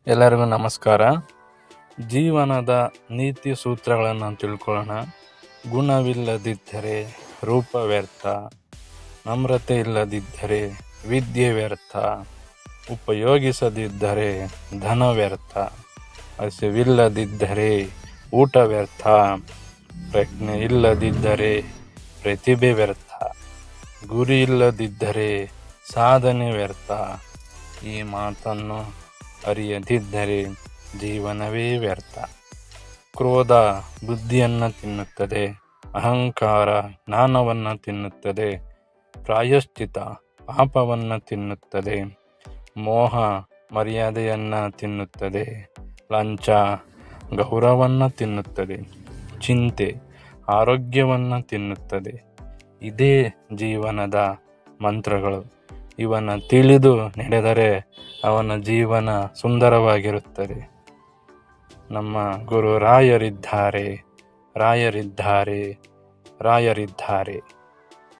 ಎಲ್ಲರಿಗೂ ನಮಸ್ಕಾರ. ಜೀವನದ ನೀತಿ ಸೂತ್ರಗಳನ್ನು ತಿಳ್ಕೊಳ್ಳೋಣ. ಗುಣವಿಲ್ಲದಿದ್ದರೆ ರೂಪ ವ್ಯರ್ಥ, ನಮ್ರತೆ ಇಲ್ಲದಿದ್ದರೆ ವಿದ್ಯೆ ವ್ಯರ್ಥ, ಉಪಯೋಗಿಸದಿದ್ದರೆ ಧನ ವ್ಯರ್ಥ, ಹಸಿವಿಲ್ಲದಿದ್ದರೆ ಊಟ ವ್ಯರ್ಥ, ಪ್ರಜ್ಞೆ ಇಲ್ಲದಿದ್ದರೆ ಪ್ರತಿಭೆ ವ್ಯರ್ಥ, ಗುರಿ ಇಲ್ಲದಿದ್ದರೆ ಸಾಧನೆ ವ್ಯರ್ಥ. ಈ ಮಾತನ್ನು ಅರಿಯದಿದ್ದರೆ ಜೀವನವೇ ವ್ಯರ್ಥ. ಕ್ರೋಧ ಬುದ್ಧಿಯನ್ನು ತಿನ್ನುತ್ತದೆ, ಅಹಂಕಾರ ಜ್ಞಾನವನ್ನು ತಿನ್ನುತ್ತದೆ, ಪ್ರಾಯಶ್ಚಿತ ಪಾಪವನ್ನು ತಿನ್ನುತ್ತದೆ, ಮೋಹ ಮರ್ಯಾದೆಯನ್ನು ತಿನ್ನುತ್ತದೆ, ಲಂಚ ಗೌರವವನ್ನು ತಿನ್ನುತ್ತದೆ, ಚಿಂತೆ ಆರೋಗ್ಯವನ್ನು ತಿನ್ನುತ್ತದೆ. ಇದೇ ಜೀವನದ ಮಂತ್ರಗಳು. ಇವನ್ನು ತಿಳಿದು ನಡೆದರೆ ಅವನ ಜೀವನ ಸುಂದರವಾಗಿರುತ್ತದೆ. ನಮ್ಮ ಗುರು ರಾಯರಿದ್ದಾರೆ, ರಾಯರಿದ್ದಾರೆ, ರಾಯರಿದ್ದಾರೆ.